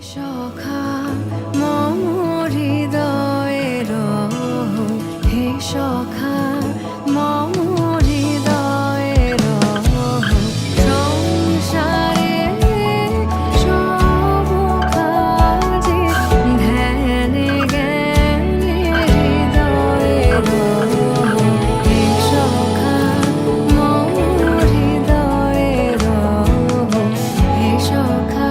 সখা মম হৃদয়ের হে সখা মম হৃদয়ের সংসারে সব কাজে ধ্যানে জ্ঞানে হৃদয়ের হে সখা মম হৃদয়ের হে সখা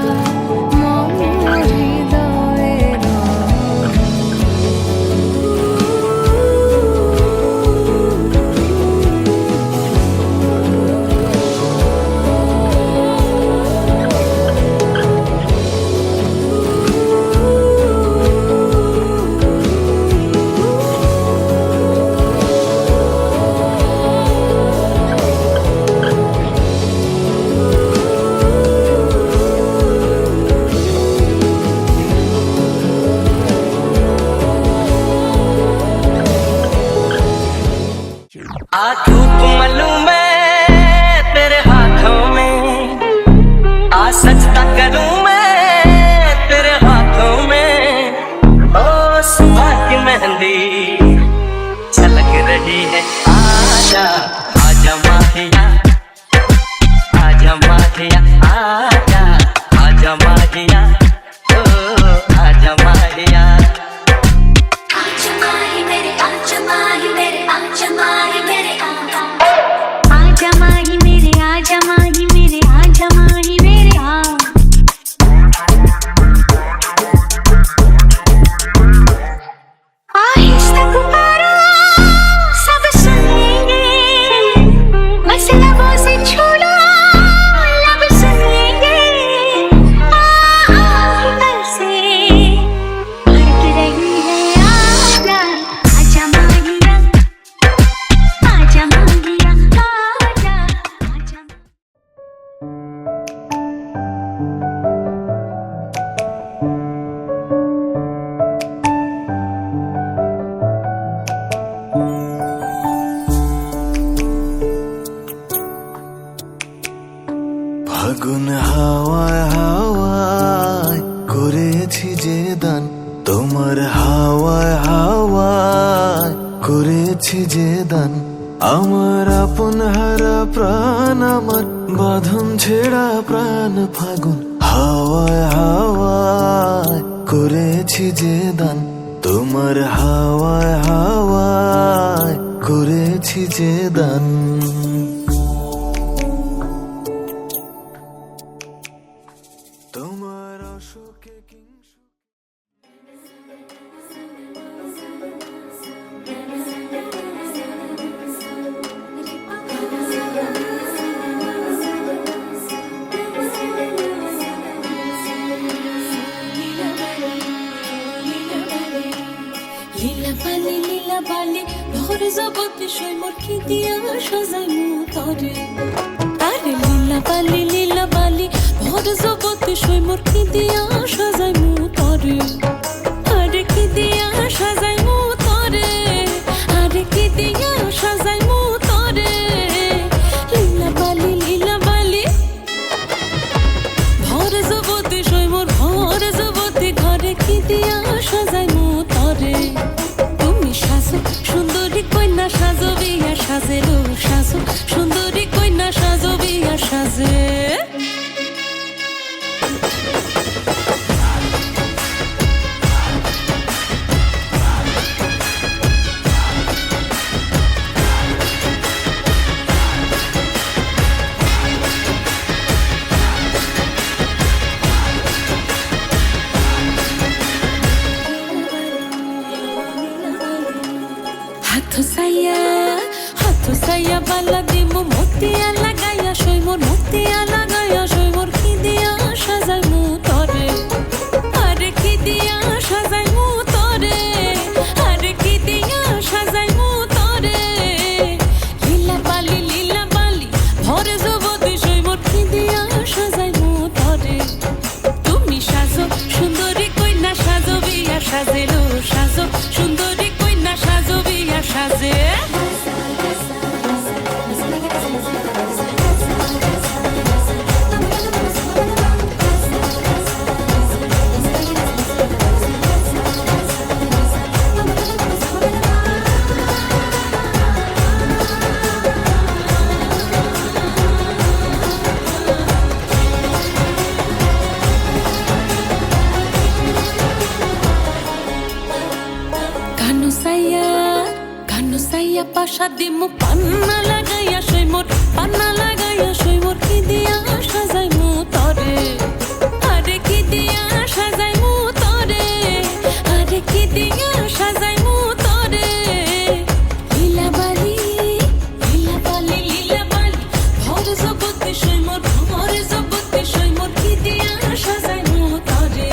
धूप मालूम है तेरे हाथों में सजदा करूं मैं तेरे हाथों में ओ सुबह की मेहंदी छलक रही है आजा आजा माहिया आजा माहिया आजा आजा माहिया ओ आजा माहिया आजा माही मेरे आजा माही मेरे आजा माही मेरे आजा माही मेरे आजा माही मेरे आजा माही मेरे आहिस्ता गुब्बारा सब सुन लेंगे बस लबों से छू लो लब सुन लेंगे अंदर से भड़क रही है आजा आजा माहिया आजा माहिया आजा आजा ফাগুন হাওয়ায় হাওয়ায় করেছি যে দান তোমার হাওয়ায় হাওয়ায় করেছি যে দান আমার আপন হারা প্রাণ আমার বাঁধন ছেড়া প্রাণ ফাগুন হাওয়ায় হাওয়ায় করেছি যে দান তোমার হাওয়ায় হাওয়ায় করেছি যে দান তোমার অশোকে কিংসুকে লীলা বালি ভোর জগতে সৈমর কি দিয়া সাজাই মুতরে আরে লীলা বালি ভোর জগতে সৈমর কি দিয়া সাজাই মুতরে আরে কি দিয়া সাজাই মুতরে আরে কি দিয়া সাজাই মুতরে লীলা বালি ভোর জগতে সৈমর ভোর জগতে ঘরে কি দিয়া সাজাই মুতরে তুমি সাজো সুন্দরী কন্যা সাজো বিয়া সাজে লো সাজো সুন্দরী কন্যা সাজো বিয়া সাজে বাসা দিমু পান্না লাগাইয়া সই মোর পান্না লাগাইয়া সই মোর কি দিয়া সাজাই মু তরে আরে কি দিয়া সাজাই মু তরে আরে কি দিয়া সাজাই মু তরে লীলা বালি ভর জগতে সই মোর ভর জগতে সই মোর কি দিয়া সাজাই মু তরে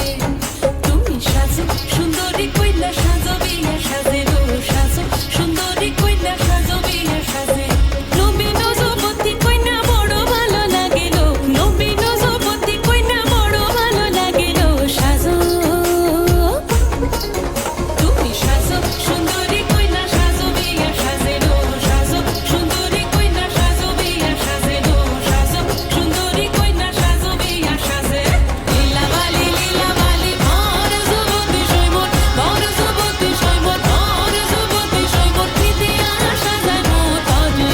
তুমি সাজো সুন্দরী কইলা সাজো বিয়া সাজে রো সাজো সুন্দরী কইলা সাজো বিয়া সাজে নবীন যুবতী কইনা বড় ভালো লাগিল নবীন যুবতী কইনা বড় ভালো লাগিল সাজো তুমি সাজো সুন্দরী কইলা সাজো বিয়া সাজে রো সাজো সুন্দরী কইলা সাজো বিয়া সাজে রো সাজো সুন্দরী কইলা সাজো বিয়া সাজে লীলা বালি ভর যুবতী সই মোর ভর যুবতী সই মোর ভর যুবতী সই মোর কি দিয়া সাজানো তরে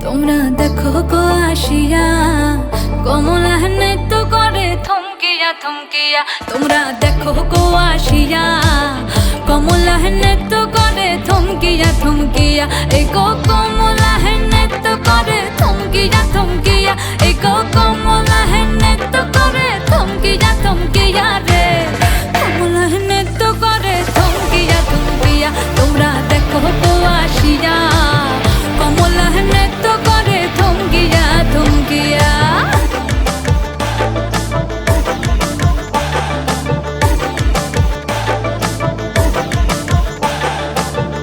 তোমরা দেখো গো আসিয়া কমলা নৃত্য করে থমকিয়া থমকিয়া তোমরা দেখো গো আসিয়া কমলা নৃত্য করে থমকিয়া থমকিয়া এই গো কমলা নৃত্য করে থমকিয়া থমকিয়া এই গো কমলা নৃত্য করে থমকিয়া থমকিয়া রে কমলা নৃত্য করে থমকিয়া থমকিয়া তোমরা দেখো গো আসিয়া কমলা নৃত্য করে থমকিয়া থমকিয়া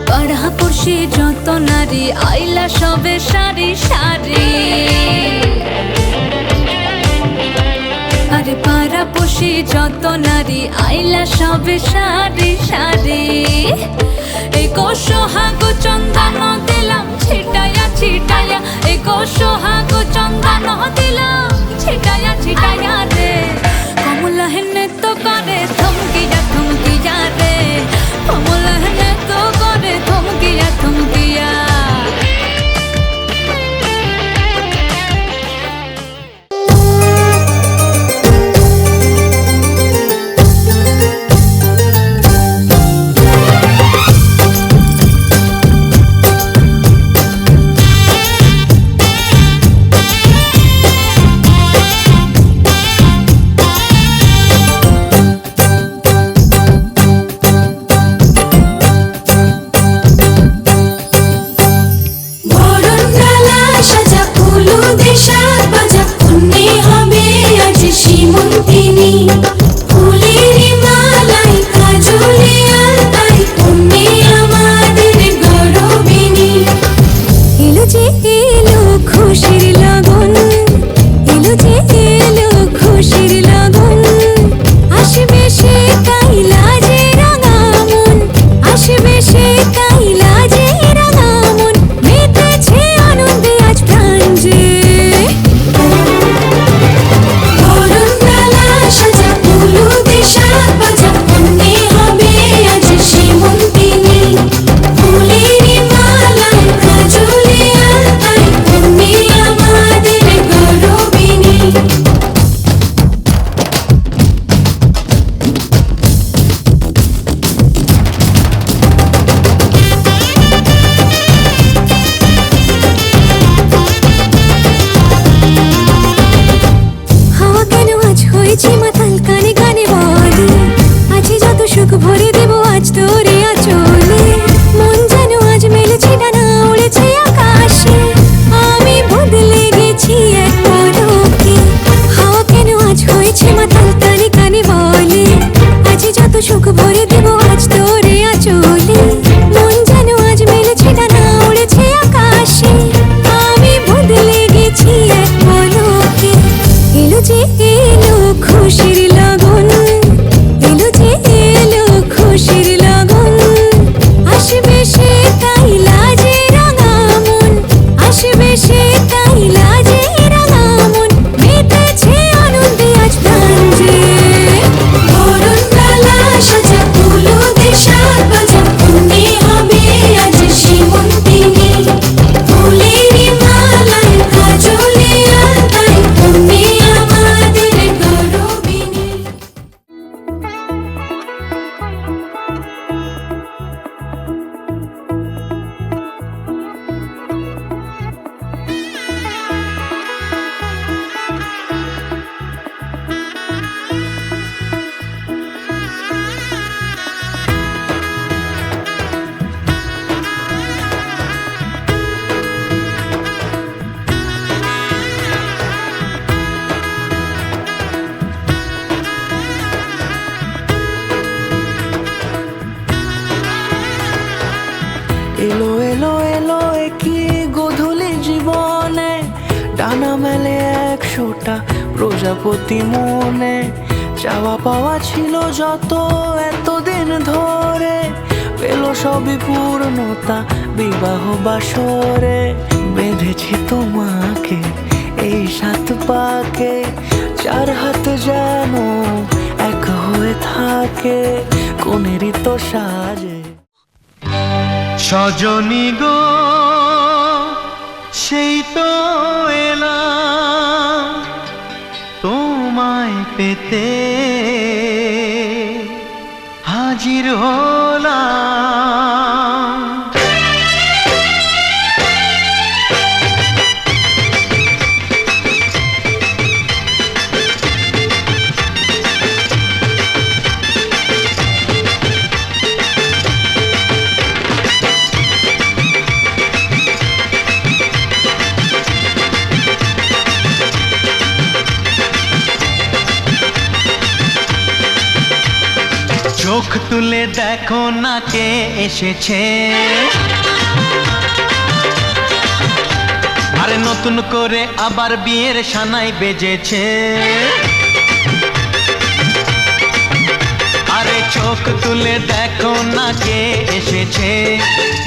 পাড়াপড়শি যত নারী আইলা সবে সারি সারি আরে পাড়াপড়শি যত নারী আইলা সবে সারি সারি এই গো সোহাগ চন্দন দিলাম ছিটায়া ছিটায়া এই গো সোহাগ চন্দন দিলাম ছিটায়া ছিটায়া রে কমলা নৃত্য করে থমকিয়া থমকিয়া রে কমলা নৃত্য করে থমকিয়া থমকিয়া খুশির লগন, এলো যে এলো খুশির লগন। আসবে সে তাই লাজে রাঙা মন, আসবে সে তাই লাজে রাঙা মন। মেতেছে আনন্দে আজ প্রাণ যে, বরণ ডালা সাজা হলুদে সাত বাজা। মনে হবে আজ সীমন্তিনী, ফুলেরই মালায় কাজলে আলতায়। তুমি আমাদের গৌরবিনী। এলো এলো এলো কি গোধূলি জীবনে, ডানা মেলে 100টা প্রজাপতি মনে। চাওয়া পাওয়া ছিল যত এতদিন ধরে, পেল সবই পূর্ণতা বিবাহ বাসরে। বেঁধেছি তোমাকে এই 7 পাকে, 4 হাত যেন এক হয়ে থাকে কোনেরই তো সাজে। সজনী গো সেই তো এলাম তোমায় পেতে, হাজির হলাম। চোখ তুলে দেখো না কে এসেছে, আরে নতুন করে আবার বিয়ের সানাই বেজেছে। আরে চোখ তুলে দেখো না কে এসেছে,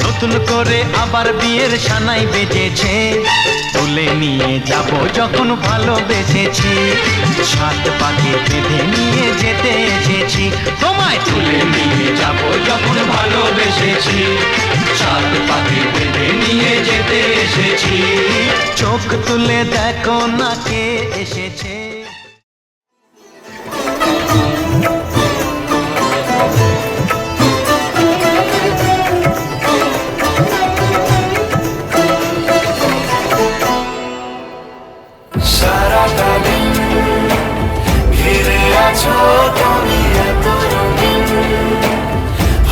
নতুন করে আবার বিয়ের সানাই বেজেছে। তুলে নিয়ে যাব যখন ভালোবেসেছি, 7 পাকে বেঁধে নিয়ে যেতে এসেছি। তোমায় তুলে নিয়ে যাব যখন ভালোবেসেছি, 7 পাকে বেঁধে নিয়ে যেতে এসেছি। চোখ তুলে দেখো না কে এসেছে। সারাটা দিন ঘিরে আছো তুমি এত রঙিন,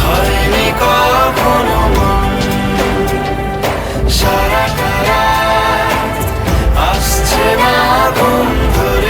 হয়নি কখনো মন। সারাটা রাত আসছে না বন্ধুর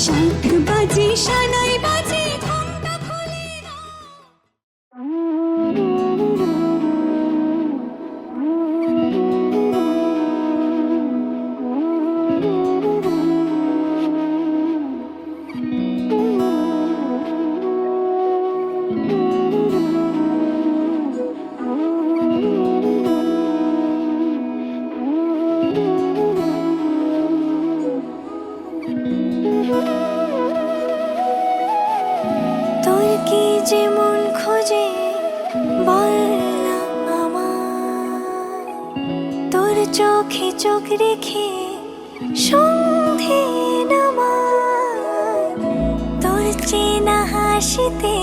শাঁখ বাজে সানাই বাজে ঘুমটা খুলে না। তোর কি যেমন খোঁজে বল না আমার, তোর চোখে চোখ রেখে সন্ধে নামার, তোর চেনা হাসিতে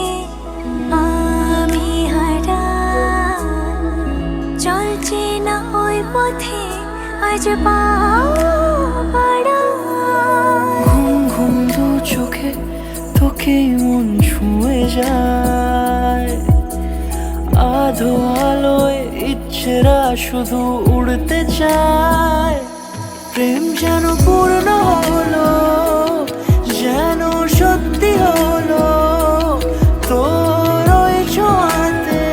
আমি হারা, চল চেনা ওই পথে আজ পাড়া। ঘুম ঘুম দু চোখে তোকে মন ছুঁয়ে যায়, আধো আলোয় ইচ্ছেরা শুধু উড়তে চায়। প্রেম যেন পূর্ণ হলো, যেন সত্যি হলো, তোর ওই ছোঁয়াতে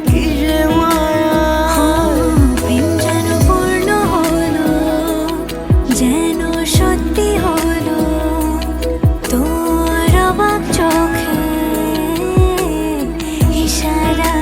কি যে মায়া। প্রেম যেন পূর্ণ হলো, যেন সত্যি হলো, তোর অবাক চোখে ইশারা।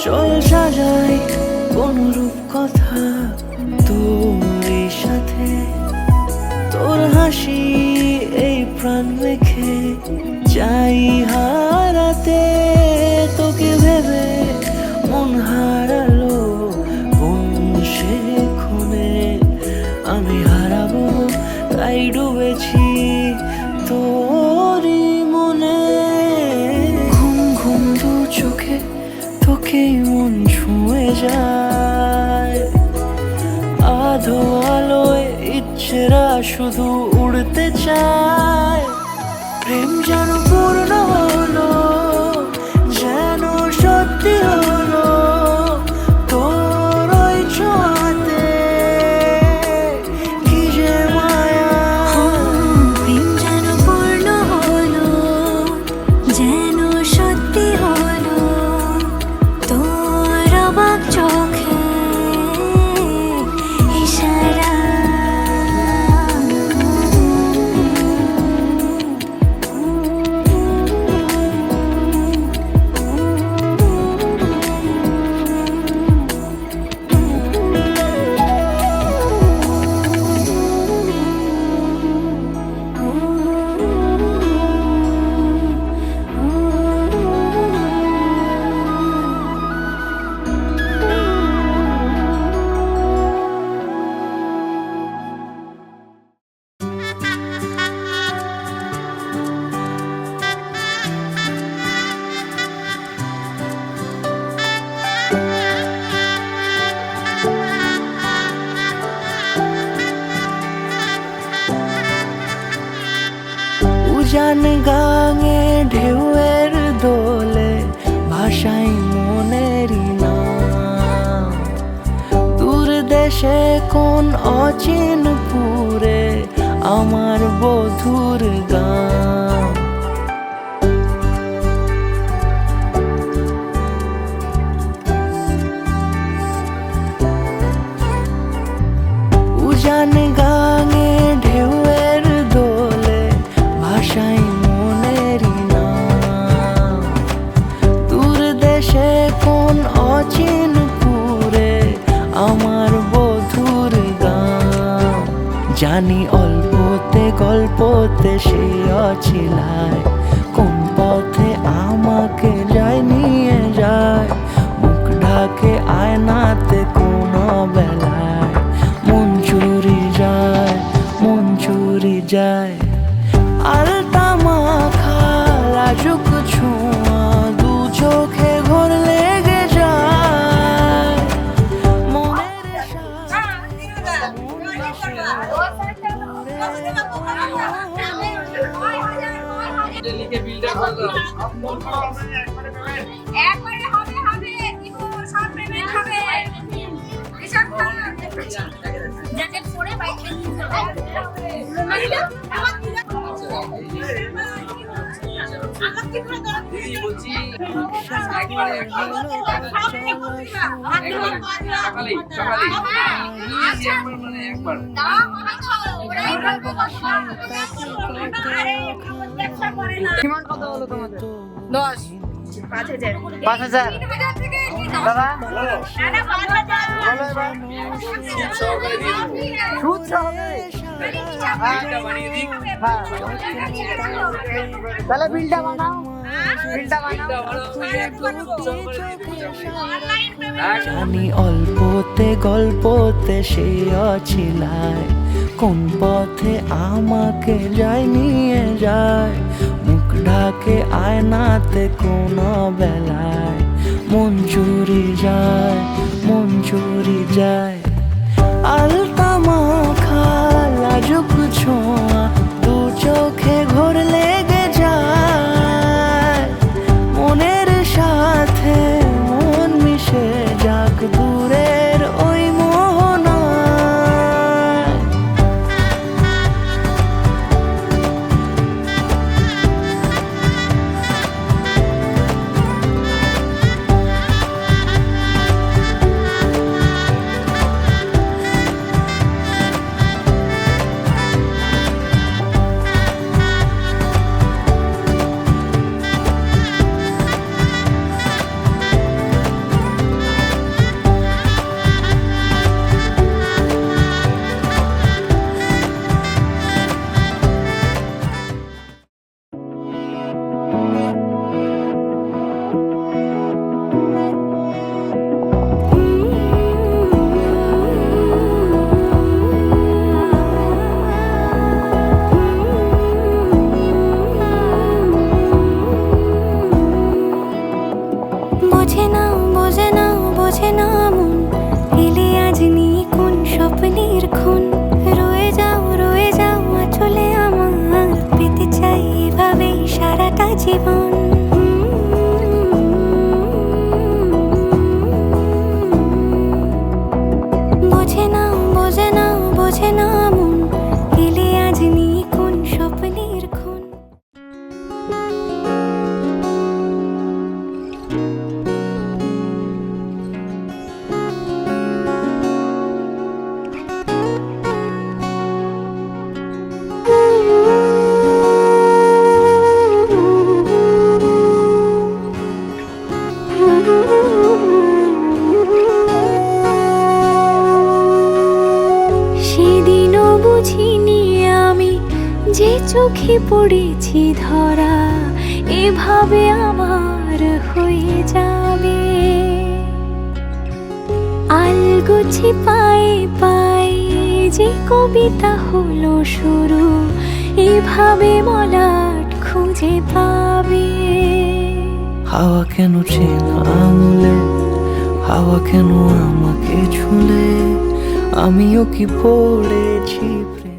চল সাজাই কোন রূপ কথা তোর এই সাথে, তোর হাসি এই প্রাণ মেখে চাই হারাতে। তোকে ভেবে মন হারালো কোন সে ক্ষণে, আমি হারাবো তাই ডুবেছি তোরই মনে। ঘুম ঘুম দু চোখে তোকে মন ছুঁয়ে যায়, আধো আলোয় ইচ্ছেরা শুধু উড়তে চায়। প্রেম যেন পূর্ণ হলো, যেন সত্যি হলো, তোর ওই ছোঁয়াতে কি যে মায়া। প্রেম যেন পূর্ণ হলো, যেন সত্যি হলো, তোর অবাক চোখে ইশারা। উজান গাঙে ঢেউয়ের দোলে ভাষাই মনেরই নাম, দূর দেশে কোন অচিন পুরে আমার বধুর গান। উজান গাঙে ঢেউয়ের দোলে ভাষাই মনেরই নাম, দূর দেশে কোন অচিন পুরে আমার বধুর গান। জানি অল্পতে গল্পতে সে অছিলায়, কোন পথে আমাকে যায় নিয়ে যায়, মুখ ঢাকে আয়নাতে কোন বেলায় মন চুরি যায়, মন চুরি যায়। আলতা মাখা লাজুক ছোঁয়া দু চোখে ঘোর লেগে যায় মনের একবারে হবে হবে কিন্তু সব পেমেন্ট হবে এসব জ্যাকেট পরে বাইক কত হলো তোমাদের? 10 5,000 5,000 থেকে দাদা সুদ সহকারে তাহলে বিলটা বানাও বিলটা বানাও জানি অল্পতে গল্পতে সে অছিলায় কোন পথে আমাকে যায় নিয়ে যায় মুখ ঢাকে আয়নাতে কোন বেলায় মন চুরি যায় আলতা মাখা লাজুক ছোঁয়া দু চোখে ঘোর লেগে যায় মনের সাথে মন মিশে যাক দূরের ওই মোহনায় বোঝে না বোঝে না মন এলে আজ নিয়ে কোন স্বপ্নের খুন রয়ে যাও চলে আমার পেতে চাই এভাবেই সারাটা জীবন বোঝে না মন এলে আজ নিয়ে কোন স্বপ্নের খুন সেদিনও বুঝিনি আমি যে চোখে পড়েছি ধরা এভাবে আমার হয়ে যাবে আলগোছি পায়ে পায়ে যে কবিতা হলো শুরু এভাবে মলাট খুঁজে পাবে হাওয়া কেন চেনা আঙুলে হাওয়া কেন আমাকে ছুলে আমিও কি পড়েছি প্রেম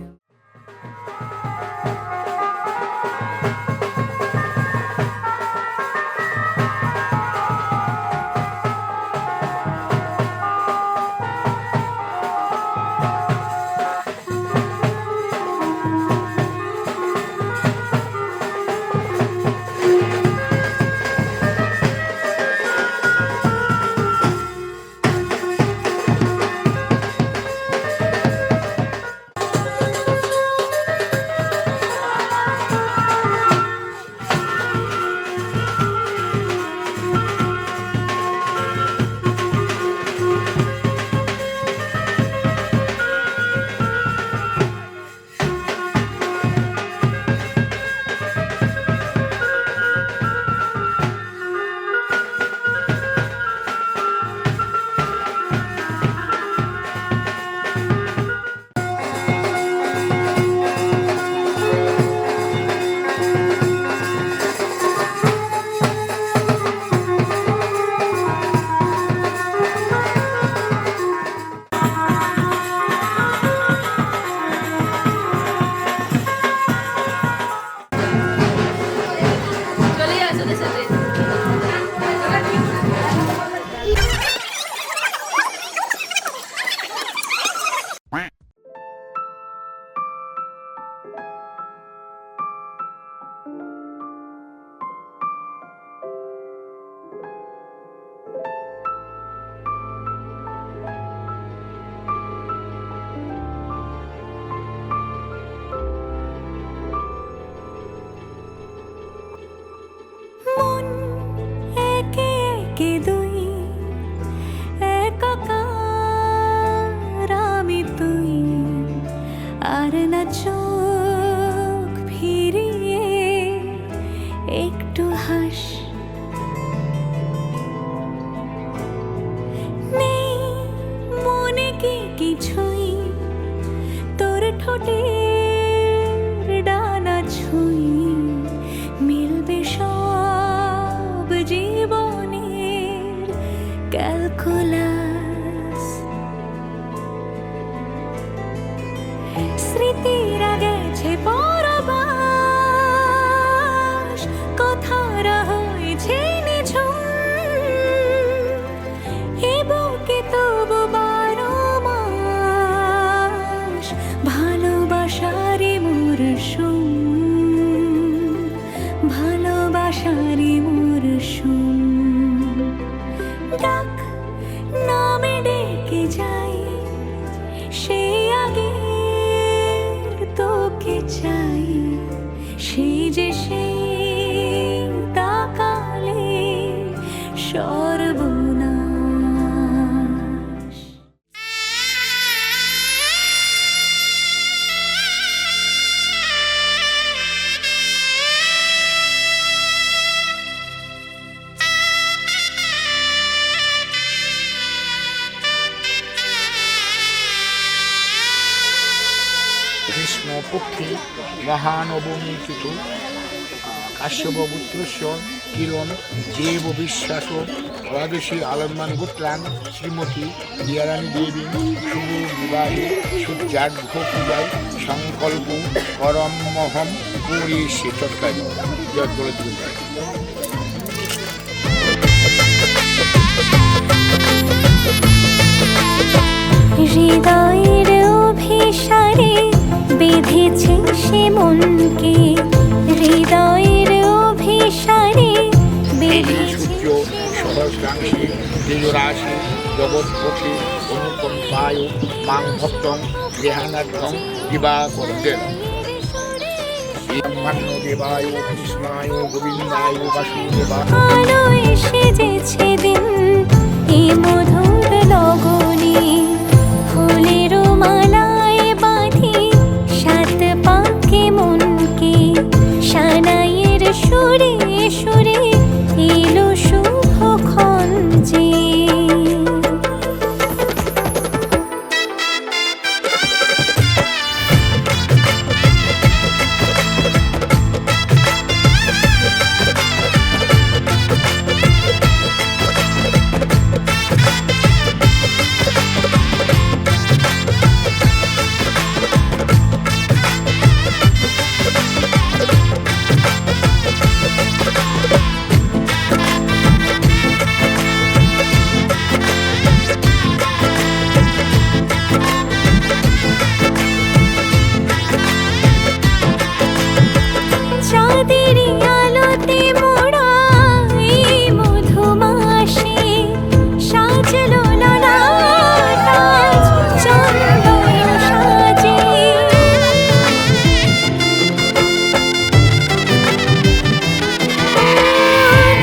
ভালোবাসারই মরশুম ডাক নামে ডেকে যাই সেই আগের তোকে চাই সেই যে সেই তাকালে সর্বনাশ। কৃষ্ণপক্ষে মহানবমীকৃত কাশ্যপপুত্রস্য কিরণ দেব বিশ্বাস দ্বাদশী আলম্বান গোত্রাং শ্রীমতী দিয়ারানী দেবী শুভ বিবাহে সূর্যার্ঘ্য পূজায় সংকল্প করমহম করিষ্যে তৎকালী জয় বলে দিতে হৃদয়ের অভিসারে বেঁধেছে সে মনকে হৃদয়ের অভিসারে সূর্য সহস্রাংশে তেজরাশি জগৎপথে অনুকম্পায় মাং ভক্তং দেহানার্থং দিবাকরতেন ব্রহ্মাণ্য দেবায় কৃষ্ণায় গোবিন্দায় বাসুদেবায় আলো এসেছে দিন এ মধুর লগনে ফুলের মালায় বাঁধি সাত পাকে মনকে সানাইয়ের সুরে সুরে এলো শুভক্ষণ যে চাঁদেরই আলোতে মোড়া এই মধুমাসে সাজলো ললাট আজ চন্দন সাজে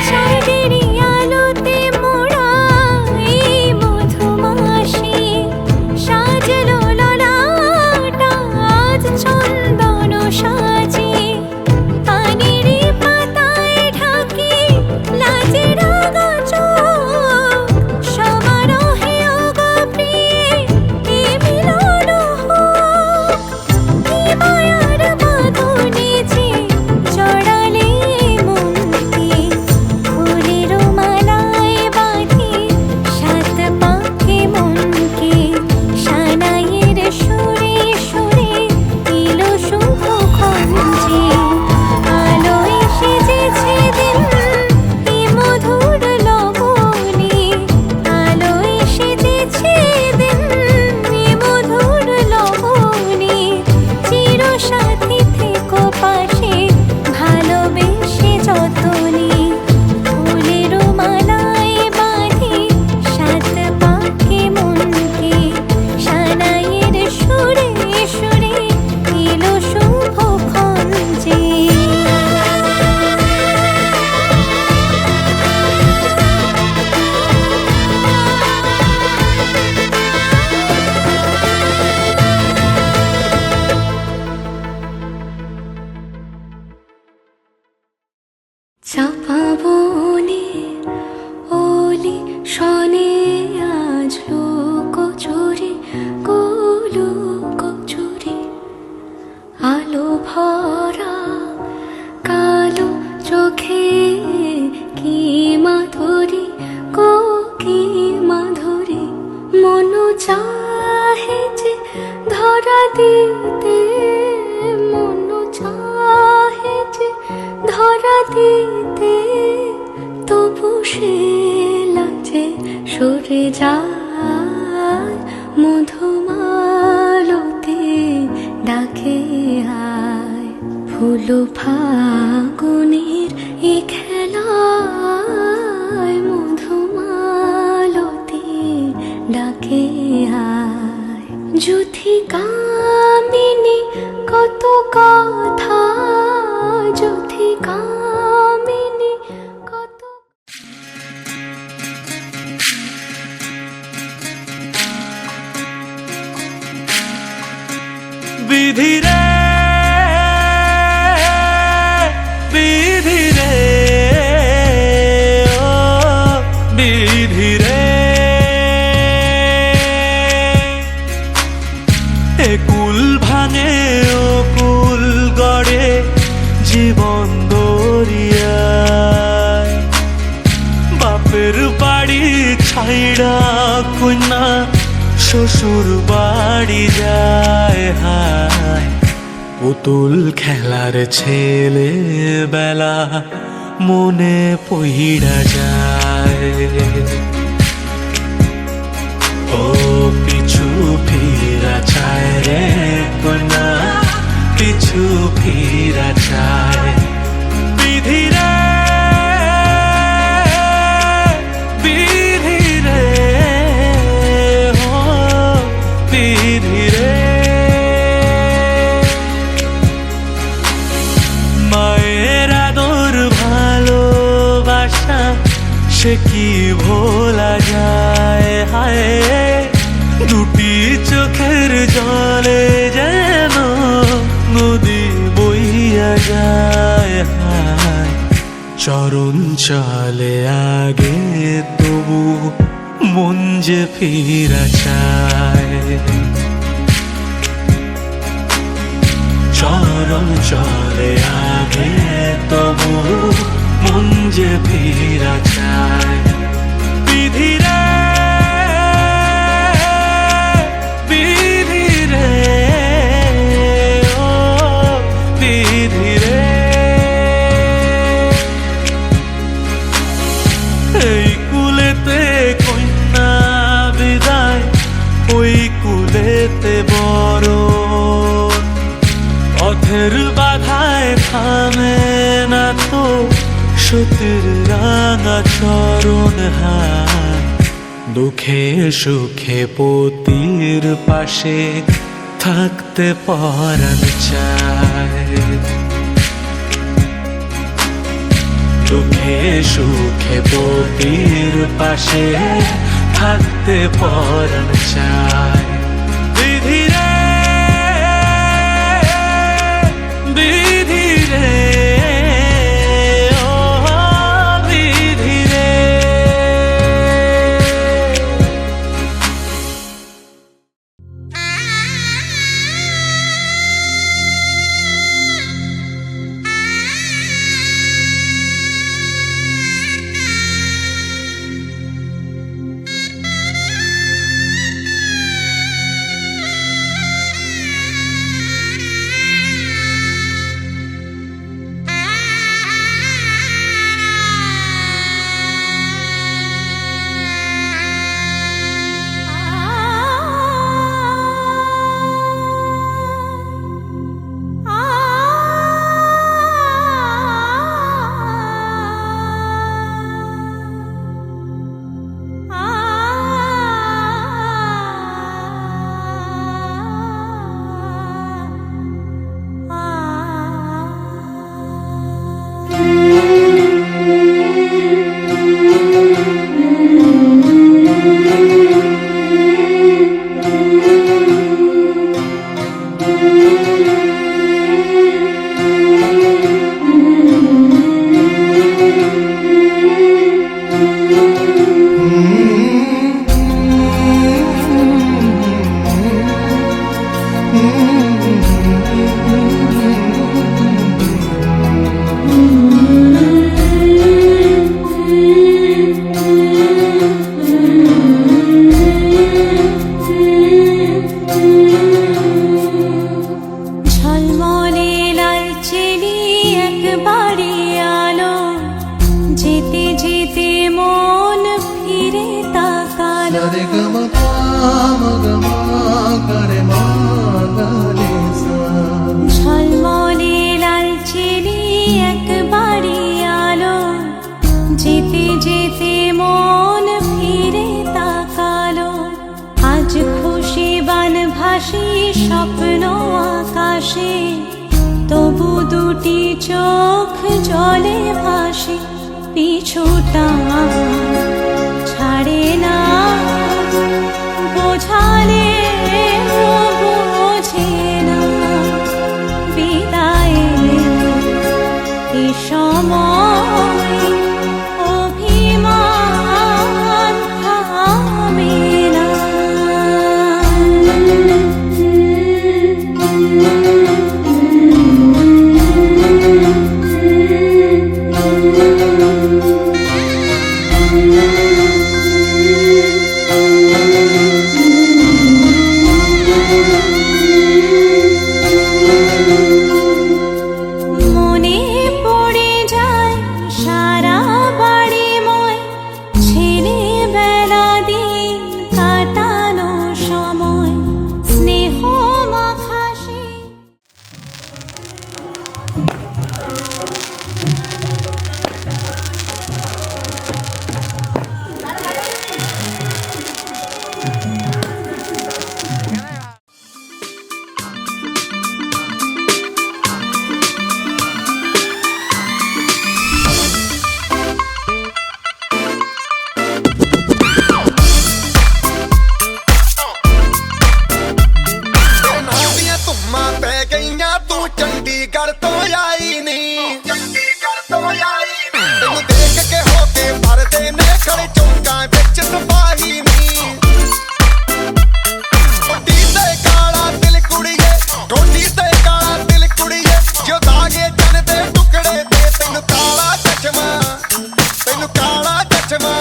চাঁদেরই আলোতে মোড়া এই মধুমাসে সাজলো ললাট আজ চন্দন সাজে পানির পাতায় ঢাকি লাজের চোখ সমারোহে ওগো প্রিয়ে এ মিলন হোক কি মায়ার বাঁধনে যে জড়ালে মনকে ফুলের মালায় বাঁধি সাত পাকে মনকে সানাইয়ের সুরে সুরে এলো শুভক্ষণ যে আলো এসেছে দিন এ মধুর লগনে আলো এসেছে দিন এ মধুর লগনে চির সাথী থেকো পাশে ভালোবেসে যতনে ফুলের মালায় বাঁধি সাত পাকে মনকে সানাইয়ের সুরে সুরে এলো শুভক্ষণ যে চাপা বনে ওলি শনে আজ লোক চুরি গোলোক চুরি আলো ভরা কালো চোখে কি মাধুরী গো কি মাধুরী মন চাহে যে ধরা দিতে মন চাহে যে ধরা দিতে তবু সে লাজে সরে যায় মধুমালতে ডাকে আয় ফুল ফাগুনে এ খেলায় মধুমালতি ডাকে আয় যুথি কামিনী কত কথা যুথি কামিনী কত বিধি রে বিধি রে ও বিধি রে এ কুল ভাঙে ও কুল গড়ে জীবন দরিয়ায় বাপের বাড়ি ছাইড়া কন্যা শ্বশুর বাড়ি যায় হায় পুতুল খেলার ছেলে বেলা মনে পইড়া যায় ও পিছু ফিরা চায় রে কন্যা পিছু ফিরা চায় বিধি রে বিধি রে ও বিধি রে মায়ের আদর ভালোবাসা সে কি ভোলা যায় হায় দুটি চোখের জলে যেন নদী বইয়া যায় হায় চরণ চলে আগে তবু মন যে ফিরা চায় চরণ চলে আগে তবু মন যে ফিরা চায় বিধি রে বিধি রে ও বিধি রে এই কুলেতে কন্যা বিদায় ওই কুলেতে বড় পথের বাধায় থামে না তো সতীর রাঙা চরণ হায় দুঃখে সুখে পতির পাশে থাকতে পরাণ চায় দুঃখে সুখে পতির পাশে থাকতে পরাণ চায় বিধি রে বিধি রে ও বিধি রে ঝলমলে লাল চিনি একবারই বসে তবু দুটি চোখ জলে ভাসে পিছুটা ছাড়ে না বোঝালে বোঝে না বিদায়ের এ সময় অভিমান থামে না। মনে পড়ে যায় সারা বাড়িময় ছেলেবেলা দিন কাটানো সময় স্নেহ মাখাসে। ਧੁੰਮਾਂ ਪੈ ਗਈਆਂ ਤੂੰ ਚੰਡੀਗੜ੍ਹ ਤੋਂ ਆਈ ਨੀ ਤੈਨੂੰ ਦੇਖ ਕੇ ਹੋ ਕੇ ਭਰਦੇ ਨੇ ਖੜੇ ਚੌਂਕਾਂ ਵਿੱਚ ਸਿਪਾਹੀ ਨੀ ਕੋਟੀ ਤੇ ਕਾਲਾ ਦਿਲ ਕੁੜੀਏ ਕੋਟੀ ਤੇ ਕਾਲਾ ਦਿਲ ਕੁੜੀਏ ਜੋ ਦਾਗੇ ਚੰਨ ਦੇ ਟੁਕੜੇ ਤੇ ਤੈਨੂੰ ਕਾਲਾ ਚਸ਼ਮਾ ਤੈਨੂੰ ਕਾਲਾ ਚਸ਼ਮਾ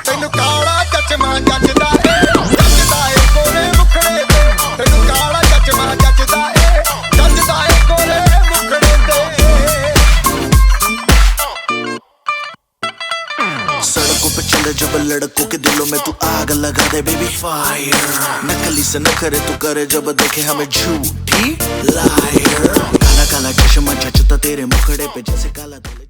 ਤੈਨੂੰ ਕਾਲਾ ਚਸ਼ਮਾ ਜੱਜਦਾ ਏ ਗੋਰੇ ਮੁਖੜੇ ਤੇ ਤੈਨੂੰ ਕਾਲਾ ਚਸ਼ਮਾ ਜੱਜਦਾ ਏ ਗੋਰੇ ਮੁਖੜੇ ਤੇ। सड़कों पे चले जब लड़कों के दिलों में तू आग लगा दे बेबी फायर नकली से न करे तू करे जब देखे हमें झूठी लायर काला काला चश्मा जचता तेरे मुखड़े पे जैसे काला धुले।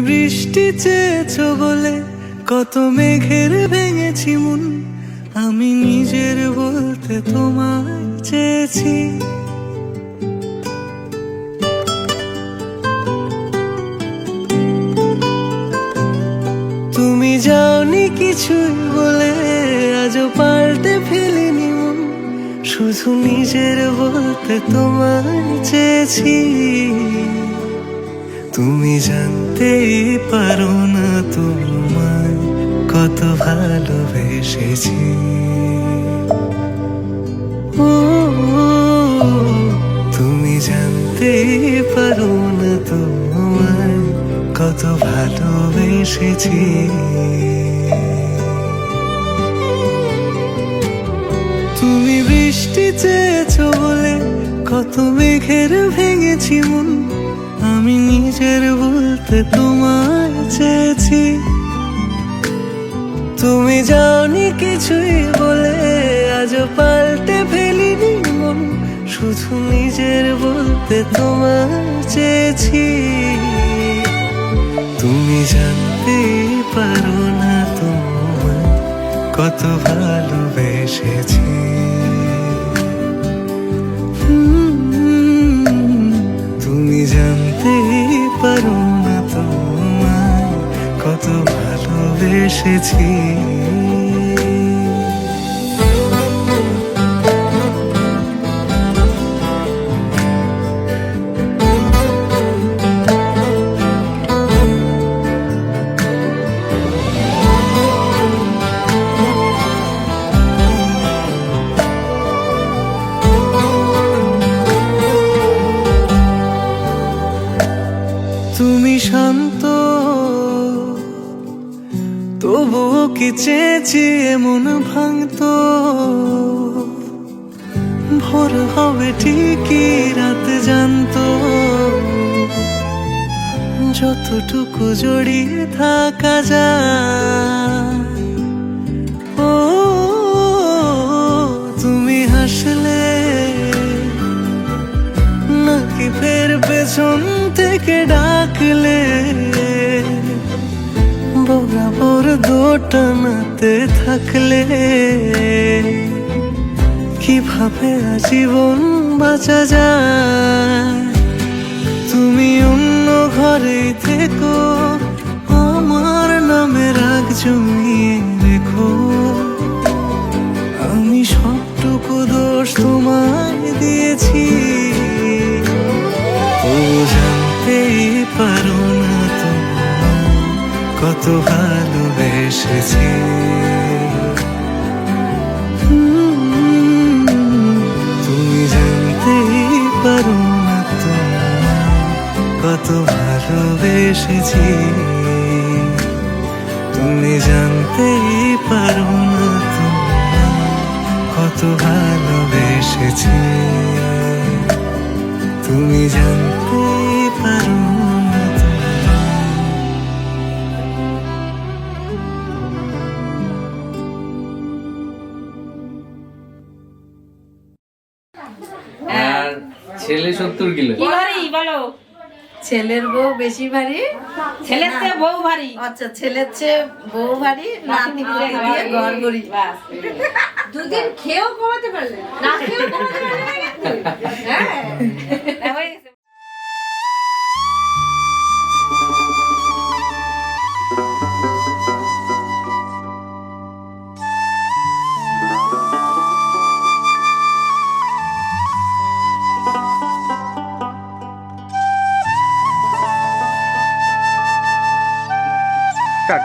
বৃষ্টি চেয়েছো বলে কত মেঘের ভেঙেছি মন আমি নিজের বলতে তোমায় চেয়েছি তুমি যাওনি কিছুই বলে আজও পাল্টে ফেলিনি মন শুধু নিজের বলতে তোমায় চেয়েছি। তুমি জানতেই পারো না তোমায় কত ভালোবেসেছি। ও তুমি জানতেই পারো না তোমায় কত ভালোবেসেছি। তুমি বৃষ্টি চেয়েছো বলে কত মেঘের ভেঙেছি মন, আমি নিজের বলতে তোমায় চেয়েছি। তুমি যাওনি কিছুই বলে আজও পাল্টে ফেলিনি মন, শুধু নিজের বলতে তোমায় চেয়েছি। তুমি জানতেই পারো না তোমায় কত ভালোবেসেছি। তুমি জানতেই পারো না তোমায় কত ভালোবেসেছি। তুমি শান্ত তবুও কি চেয়েছি এমন ভাঙতো, ভোর হবে ঠিকই রাত জানতো, যতটুকু জড়িয়ে থাকা যায়। ও তুমি হাসলে নাকি ফের পেছন থেকে ডাকলে, বরাবর দোটানাতে থাকলে কিভাবে আজীবন বাঁচা যায়। তুমি অন্য ঘরে থেকো, আমার নামে রাগ জমিয়ে রেখো, আমি সবটুকু দোষ তোমায় দিয়েছি। ও জানতেই পারো না তোমায় কত ভালোবেসেছি। তুমি জানতেই পারো না তোমায় কত ভালোবেসেছি। তুমি জানতেই পারো না তোমায় কত ভালোবেসেছি। তুমি জানতেই পারো না আর ছেলে 70 কিলো। কি ভারী বলো? ছেলের বউ বেশি ভারী, ছেলের চেয়ে বউ ভারী। আচ্ছা ছেলের চেয়ে বউ ভারী, নাতি দিয়ে ঘর ভরি। দুদিন খেয়েও কমাতে পারলে না, খেয়েও কমাতে পারলে না কিন্তু। হ্যাঁ হয়ে গেছে।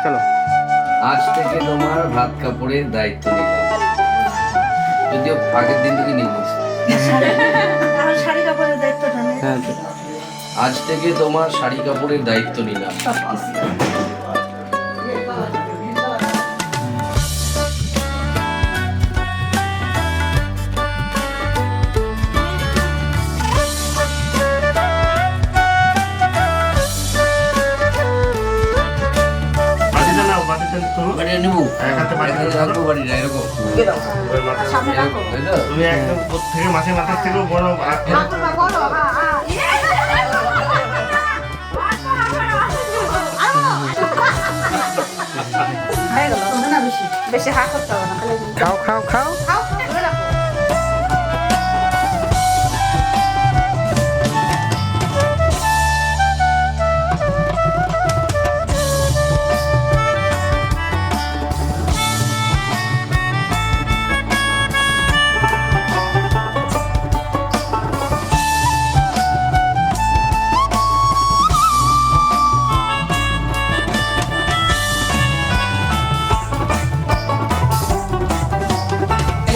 চলো। আজ থেকে তোমার ভাত কাপড়ের দায়িত্ব নিলাম, যদিও আগের দিন থেকে নিয়ে নিস। শাড়ি কাপড়ের দায়িত্বটা নেই। আজ থেকে তোমার শাড়ি কাপড়ের দায়িত্ব নিলাম। বাড়িটা নেবো, এখানে রাখবো বাড়িটা এরকম। তুমি একদম থেকে মাঝে মাথার থেকেও বড় বেশি হা করতে হবে না, খাও খাও খাও।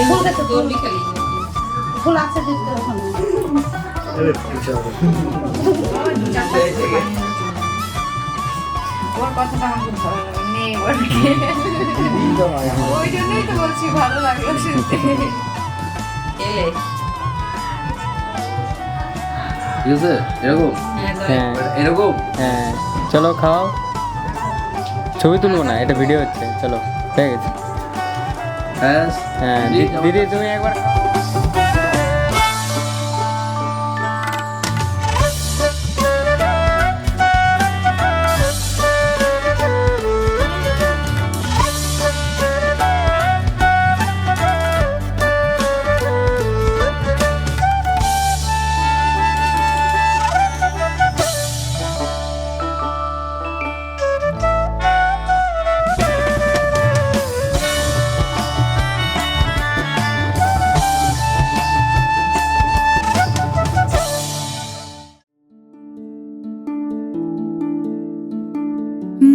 ফুল গাছে দৌড়বি খালি ফুল আছে দেখতে ওখানে ওর কথাটা আমাকে ভালো লাগে নেই ওই জন্যই তো বলছি ভালো লাগলো শুনতে এলে ঠিক আছে এরকম হ্যাঁ এরকম হ্যাঁ চলো খাও ছবি তুলবো না এটা ভিডিও হচ্ছে চলো ঠিক আছে হ্যাঁ দিদি তুমি একবার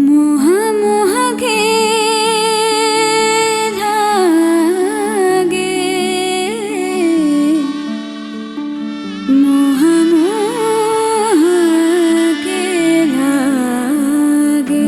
मोह मोह के धागे मोह मोह के धागे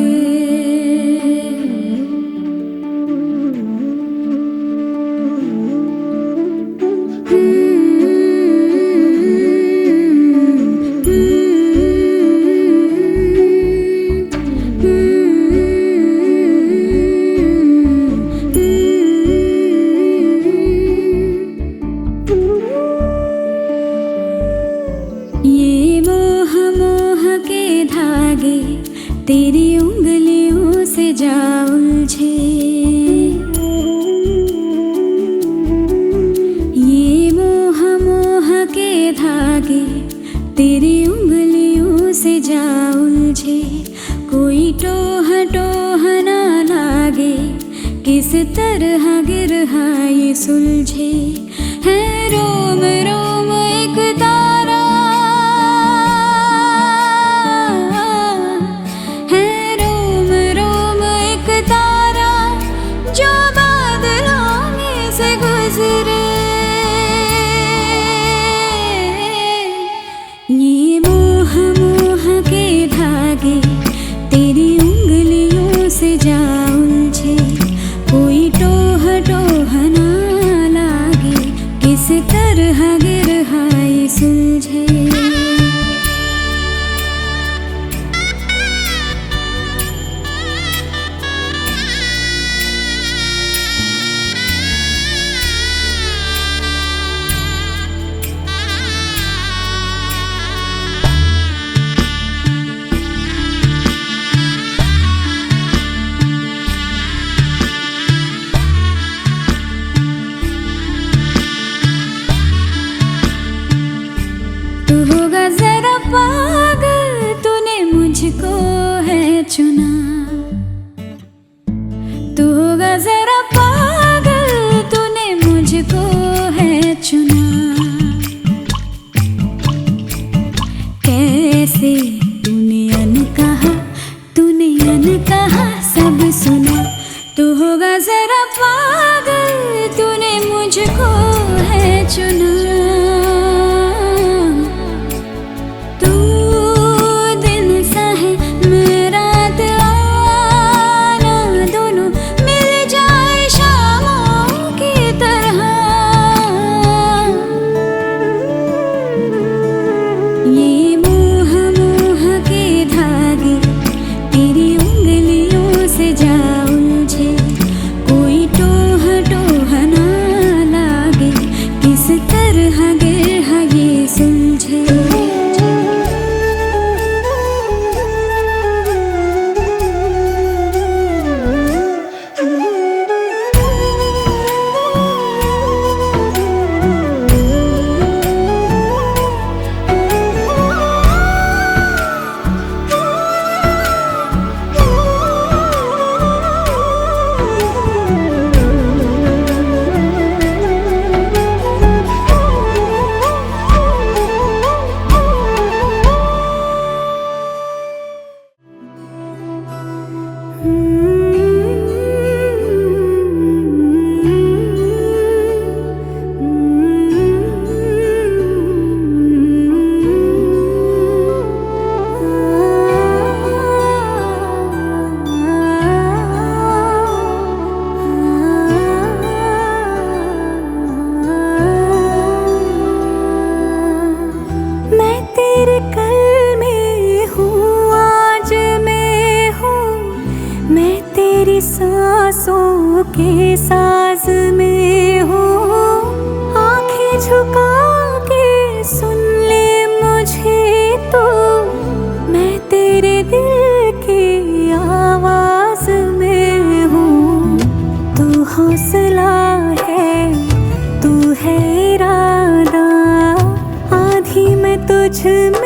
ये मोह मोह के धागे तेरी उंगलियों से जा उलझे ये मोह मोह के धागे तेरी उंगलियों से जा उलझे कोई टोह टोह ना लागे किस तरह गिरहा ये सुलझे है रोम रोम एक तारा है रोम रोम एक तारा जो बादलों में से गुजरे ये मोह मोह के धागे तेरी उंगलियों से जा उलझे कोई टोह टोह ना लागे किस तरह गिरहा ये सुलझे तू होगा जरा पागल तूने मुझको है चुना तू होगा जरा पागल तूने मुझको है चुना कैसे तूने अनकहा सब सुना तू होगा जरा पागल तूने मुझको है चुना तू दिन सा है मेरा आना दोनों मिल जाए शामों की तरह ये मोह मोह के धागे तेरी उंगलियों से जा उलझे कोई टोह टोह ना लागे किस तरह गिरहा ये सुलझे के साज में हूँ, आंखें झुका के सुन ले मुझे तो, मैं तेरे दिल की आवाज में हूँ। तू हौसला है, तू है इरादा, आधी मैं तुझ में